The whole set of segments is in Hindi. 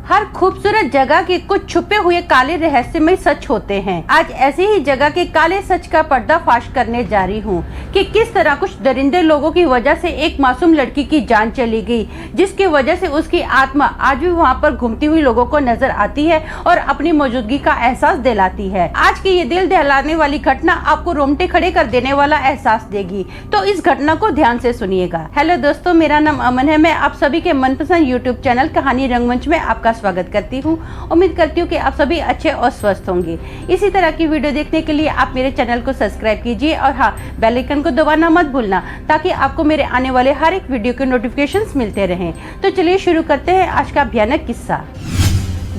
हर खूबसूरत जगह के कुछ छुपे हुए काले रहस्यमय सच होते हैं। आज ऐसी ही जगह के काले सच का पर्दाफाश करने जा रही हूँ कि किस तरह कुछ दरिंदे लोगों की वजह से एक मासूम लड़की की जान चली गई, जिसकी वजह से उसकी आत्मा आज भी वहाँ पर घूमती हुई लोगों को नजर आती है और अपनी मौजूदगी का एहसास दिलाती है। आज की ये दिल दहलाने वाली घटना आपको रोंगटे खड़े कर देने वाला एहसास देगी, तो इस घटना को ध्यान से सुनिएगा। हेलो दोस्तों, मेरा नाम अमन है। मैं आप सभी के मनपसंद यूट्यूब चैनल कहानी रंगमंच में आपका स्वागत करती हूँ। उम्मीद करती हूँ कि आप सभी अच्छे और स्वस्थ होंगे। इसी तरह की वीडियो देखने के लिए आप मेरे चैनल को सब्सक्राइब कीजिए और हाँ, बेल आइकन को दबाना मत भूलना, ताकि आपको मेरे आने वाले हर एक वीडियो के नोटिफिकेशंस मिलते रहें। तो चलिए शुरू करते हैं आज का भयानक किस्सा।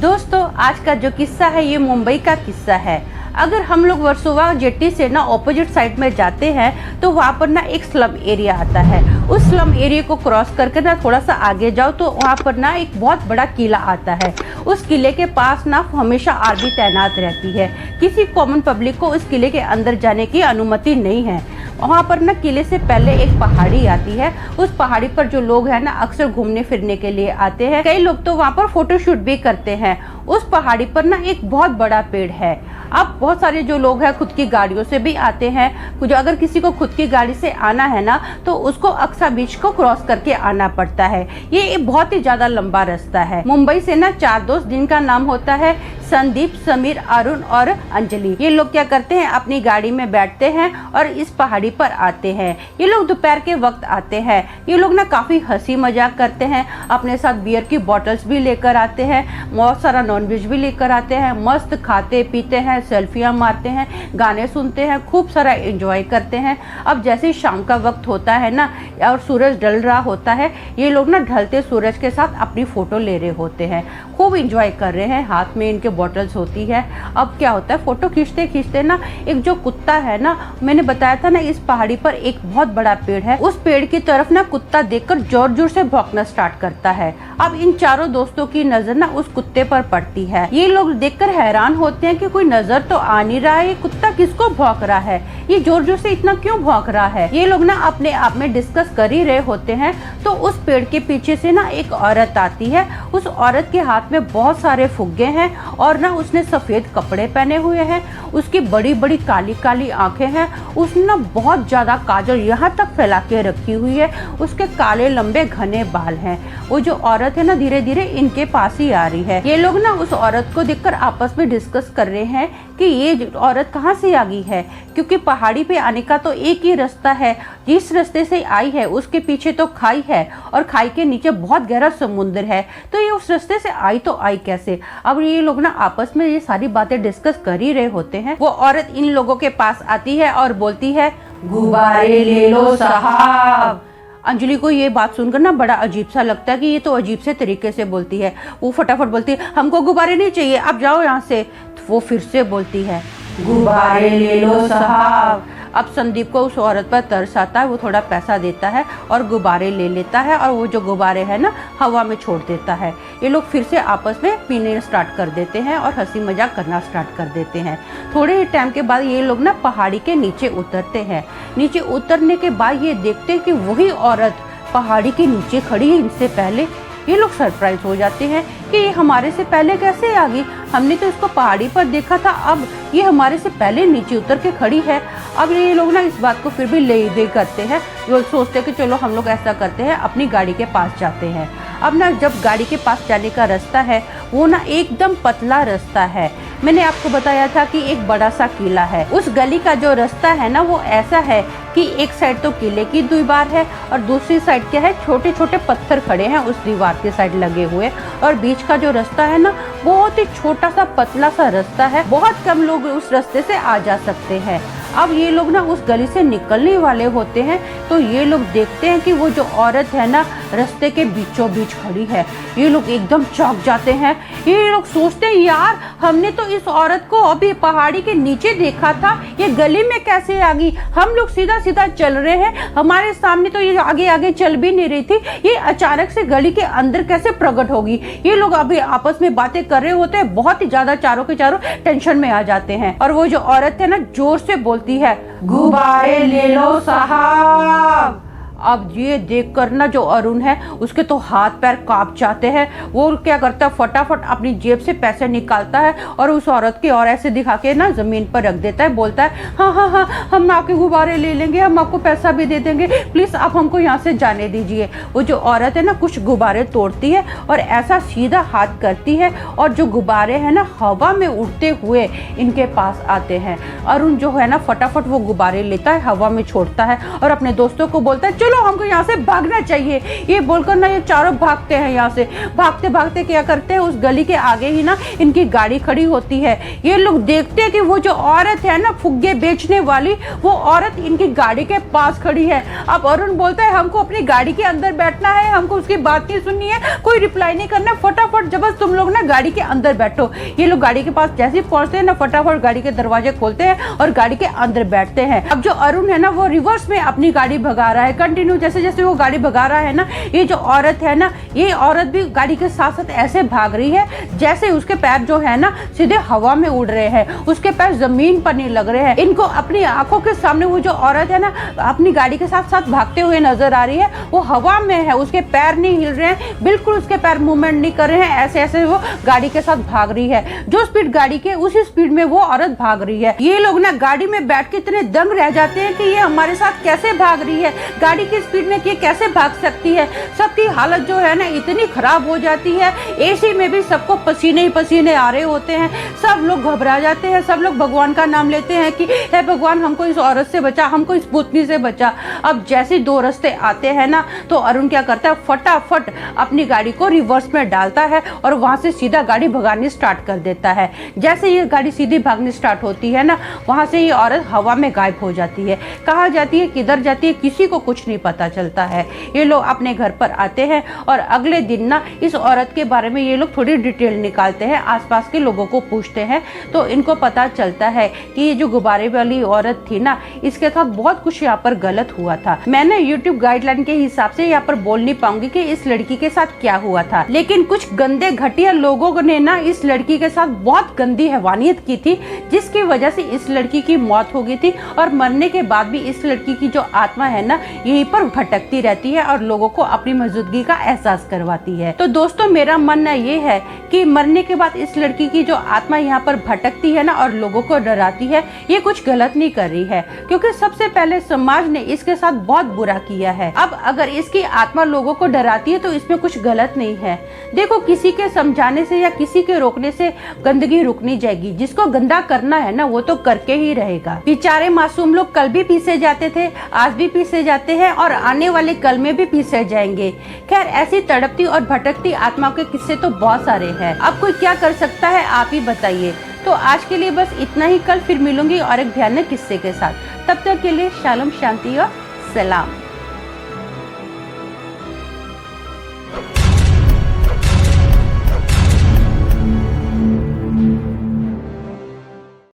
दोस्तों, आज का जो किस्सा है ये मुंबई का किस्सा है। अगर हम लोग वर्सोवा जेट्टी से ना ऑपोजिट साइड में जाते हैं तो वहाँ पर ना एक स्लम एरिया आता है। उस स्लम एरिया को क्रॉस करके ना थोड़ा सा आगे जाओ तो वहाँ पर ना एक बहुत बड़ा किला आता है। उस किले के पास ना हमेशा आर्मी तैनात रहती है। किसी कॉमन पब्लिक को उस किले के अंदर जाने की अनुमति नहीं है। वहाँ पर ना किले से पहले एक पहाड़ी आती है। उस पहाड़ी पर जो लोग हैं ना अक्सर घूमने फिरने के लिए आते हैं। कई लोग तो वहाँ पर फोटोशूट भी करते हैं। उस पहाड़ी पर ना एक बहुत बड़ा पेड़ है। अब बहुत सारे जो लोग हैं खुद की गाड़ियों से भी आते हैं। कुछ अगर किसी को खुद की गाड़ी से आना है ना तो उसको अक्सा बीच को क्रॉस करके आना पड़ता है। ये बहुत ही ज्यादा लंबा रास्ता है। मुंबई से ना 4 दोस्त जिनका नाम होता है संदीप, समीर, अरुण और अंजलि। ये लोग क्या करते हैं, अपनी गाड़ी में बैठते हैं और इस पहाड़ी पर आते हैं। ये लोग दोपहर के वक्त आते हैं। ये लोग ना काफी हंसी मजाक करते हैं। अपने साथ बियर की बॉटल्स भी लेकर आते हैं, बहुत सारा नॉनवेज भी लेकर आते हैं। मस्त खाते पीते हैं, सेल्फियां मारते हैं, गाने सुनते हैं, खूब सारा एंजॉय करते हैं। अब जैसे शाम का वक्त होता है ना और सूरज ढल रहा होता है, ये लोग ना ढलते सूरज के साथ अपनी फोटो ले रहे होते हैं, खूब एंजॉय कर रहे हैं। हाथ में इनके बॉटल्स होती है। अब क्या होता है, फोटो खींचते खींचते ना एक जो कुत्ता है ना, मैंने बताया था ना इस पहाड़ी पर एक बहुत बड़ा पेड़ है, उस पेड़ की तरफ ना कुत्ता देखकर जोर जोर से भौंकना स्टार्ट करता है। अब इन चारों दोस्तों की नजर ना उस कुत्ते पर पड़ती है। ये लोग देखकर हैरान होते हैं कि कोई नजर तो आ नहीं रहा है, ये कुत्ता किसको भौंक रहा है, ये जोर जोर से इतना क्यों भौंक रहा है। ये लोग ना अपने आप में डिस्कस कर ही रहे होते हैं तो उस पेड़ के पीछे से ना एक औरत आती है। उस औरत के हाथ में बहुत सारे फुग्गे हैं और ना उसने सफेद कपड़े पहने हुए हैं। उसकी बड़ी बड़ी काली काली आंखें हैं। उसने ना बहुत ज्यादा काजल यहाँ तक फैला के रखी हुई है। उसके काले लंबे घने बाल हैं। वो जो औरत है ना धीरे धीरे इनके पास ही आ रही है। ये लोग ना उस औरत को देखकर आपस में डिस्कस कर रहे हैं कि ये औरत कहाँ से आ गई है, क्योंकि पहाड़ी पे आने का तो एक ही रास्ता है। जिस रास्ते से आई है उसके पीछे तो खाई है और खाई के नीचे बहुत गहरा समुद्र है, तो ये उस रास्ते से आई तो आई कैसे। अब ये लोग ना आपस में ये सारी बातें डिस्कस कर ही रहे होते हैं। वो औरत इन लोगों के पास आती है और बोलती है, गुब्बारे ले लो साहब। अंजलि को ये बात सुनकर ना बड़ा अजीब सा लगता है कि ये तो अजीब से तरीके से बोलती है। वो फटाफट बोलती है, हमको गुब्बारे नहीं चाहिए, आप जाओ यहाँ से। तो वो फिर से बोलती है, गुब्बारे ले लो साहब। अब संदीप को उस औरत पर तरस आता है। वो थोड़ा पैसा देता है और गुब्बारे ले लेता है और वो जो गुब्बारे है ना हवा में छोड़ देता है। ये लोग फिर से आपस में पीने स्टार्ट कर देते हैं और हंसी मजाक करना स्टार्ट कर देते हैं। थोड़े ही टाइम के बाद ये लोग ना पहाड़ी के नीचे उतरते हैं। नीचे उतरने के बाद ये देखते हैं कि वही औरत पहाड़ी के नीचे खड़ी है इनसे पहले। ये लोग सरप्राइज हो जाते हैं कि ये हमारे से पहले कैसे आ गई, हमने तो इसको पहाड़ी पर देखा था, अब ये हमारे से पहले नीचे उतर के खड़ी है। अब ये लोग ना इस बात को फिर भी ले दे करते हैं। वो सोचते हैं कि चलो हम लोग ऐसा करते हैं, अपनी गाड़ी के पास जाते हैं। अब ना जब गाड़ी के पास जाने का रास्ता है वो ना एकदम पतला रास्ता है। मैंने आपको बताया था कि एक बड़ा सा किला है। उस गली का जो रास्ता है ना वो ऐसा है कि एक साइड तो किले की दीवार है और दूसरी साइड क्या है, छोटे छोटे पत्थर खड़े हैं उस दीवार के साइड लगे हुए, और बीच का जो रास्ता है ना बहुत ही छोटा सा पतला सा रास्ता है। बहुत कम लोग उस रास्ते से आ जा सकते हैं। अब ये लोग ना उस गली से निकलने वाले होते हैं तो ये लोग देखते हैं कि वो जो औरत है ना रास्ते के बीचों बीच खड़ी है। ये लोग एकदम चौंक जाते हैं। ये लोग सोचते हैं, यार हमने तो इस औरत को अभी पहाड़ी के नीचे देखा था, ये गली में कैसे आ गई। हम लोग सीधा सीधा चल रहे हैं, हमारे सामने तो ये आगे आगे चल भी नहीं रही थी, ये अचानक से गली के अंदर कैसे प्रकट होगी। ये लोग अभी आपस में बातें कर रहे होते हैं, बहुत ही ज्यादा चारों के चारों टेंशन में आ जाते हैं। और वो जो औरत है ना जोर से बोलती है, गुब्बारे ले लो साहब। अब ये देखकर ना जो अरुण है उसके तो हाथ पैर कांप जाते हैं। वो क्या करता है, फटाफट अपनी जेब से पैसे निकालता है और उस औरत की और ऐसे दिखा के ना जमीन पर रख देता है। बोलता है हाँ हाँ हाँ, हम आपके गुब्बारे ले लेंगे, हम आपको पैसा भी दे देंगे, प्लीज आप हमको यहाँ से जाने दीजिए। वो जो औरत है ना कुछ गुब्बारे तोड़ती है और ऐसा सीधा हाथ करती है और जो गुब्बारे हैं ना हवा में उड़ते हुए इनके पास आते हैं। अरुण जो है ना फटाफट वो गुब्बारे लेता है, हवा में छोड़ता है और अपने दोस्तों को बोलता है चलो हमको यहाँ से भागना चाहिए। ये बोलकर ना ये चारों भागते हैं। यहाँ से भागते भागते क्या करते हैं, उस गली के आगे ही ना इनकी गाड़ी खड़ी होती है। ये लोग देखते हैं कि वो जो औरत है ना फुग्गे बेचने वाली, वो औरत इनकी गाड़ी के पास खड़ी है। अब अरुण बोलता है हमको अपनी गाड़ी के अंदर बैठना है, हमको उसकी बात नहीं सुननी है, कोई रिप्लाई नहीं करना, फटाफट जबरदस्त तुम लोग ना गाड़ी के अंदर बैठो। ये लोग गाड़ी के पास जैसे ही पहुंचते हैं ना फटाफट गाड़ी के दरवाजे खोलते हैं और गाड़ी के अंदर बैठते हैं। अब जो अरुण है ना वो रिवर्स में अपनी गाड़ी भगा रहा है कंटिन्यू। जैसे जैसे वो गाड़ी भगा रहा है ना, ये जो औरत है ना, ये औरत भी गाड़ी के साथ साथ ऐसे भाग रही है जैसे उसके पैर जो है ना सीधे हवा में उड़ रहे हैं, उसके पैर जमीन पर नहीं लग रहे हैं। इनको अपनी आंखों के सामने वो जो औरत है ना अपनी गाड़ी के साथ साथ भागते हुए नजर आ रही है। वो हवा में है, उसके पैर नहीं हिल रहे हैं, बिल्कुल उसके पैर मूवमेंट नहीं कर रहे हैं, ऐसे ऐसे वो गाड़ी के साथ भाग रही है। जो स्पीड गाड़ी के उसी स्पीड में वो औरत भाग रही है। ये लोग ना गाड़ी में बैठ के इतने दंग रह जाते हैं कि ये हमारे साथ कैसे भाग रही है, गाड़ी की स्पीड में ये कैसे भाग सकती है। सबकी हालत जो है ना इतनी खराब हो जाती है। एसी में भी सबको पसीने ही पसीने आ रहे होते हैं, सब लोग घबरा जाते हैं, सब लोग भगवान का नाम लेते हैं कि हे भगवान हमको इस औरत से बचा, हमको इस भूतनी से बचा। अब जैसे दो रास्ते आते हैं ना तो अरुण क्या करता है, फटाफट अपनी गाड़ी को रिवर्स में डालता है और वहां से सीधा गाड़ी भगानी स्टार्ट कर देता है। जैसे ये गाड़ी सीधी भागनी स्टार्ट होती है ना, वहां से ये औरत हवा में गायब हो जाती है। कहाँ जाती है, किधर जाती है, किसी को कुछ नहीं पता चलता है। ये लोग अपने घर पर आते हैं और अगले दिन ना इस औरत के बारे में ये लोग थोड़ी डिटेल निकालते हैं, आसपास के लोगों को पूछते हैं तो इनको पता चलता है कि ये जो गुब्बारे वाली औरत थी ना, इसके साथ बहुत कुछ यहाँ पर गलत हुआ था। मैंने YouTube गाइडलाइन के हिसाब से यहाँ पर बोल नहीं पाऊंगी कि इस लड़की के साथ क्या हुआ था, लेकिन कुछ गंदे घटिया लोगों ने ना इस लड़की के साथ बहुत गंदी हैवानियत की थी, जिसकी वजह से इस लड़की की मौत हो गई थी। और मरने के बाद भी इस लड़की की जो आत्मा है ना यहीं पर भटकती रहती है और लोगों को अपनी मौजूदगी का एहसास करवाती है। तो दोस्तों मेरा मानना ये है कि मरने के बाद इस लड़की की जो आत्मा यहाँ पर भटकती है ना और लोगों को डराती है, ये कुछ गलत नहीं कर रही है, क्योंकि सबसे पहले समाज ने इसके साथ बहुत बुरा किया है। अब अगर इसकी आत्मा लोगों को डराती है तो इसमें कुछ गलत नहीं है। देखो किसी के समझाने से या किसी के रोकने से गंदगी रुक नहीं जाएगी, जिसको गंदा करना है ना वो तो करके ही रहेगा। बेचारे मासूम लोग कल भी पीसे जाते थे, आज भी पीसे जाते हैं और आने वाले कल में भी पीसे जाएंगे। खैर ऐसी तड़पती और भटकती आत्मा के किस्से तो बहुत सारे हैं। अब कोई क्या कर सकता है आप ही बताइए। तो आज के लिए बस इतना ही, कल फिर मिलूंगी और एक भयानक किस्से के साथ। तब तक के लिए शालोम, शांति और सलाम।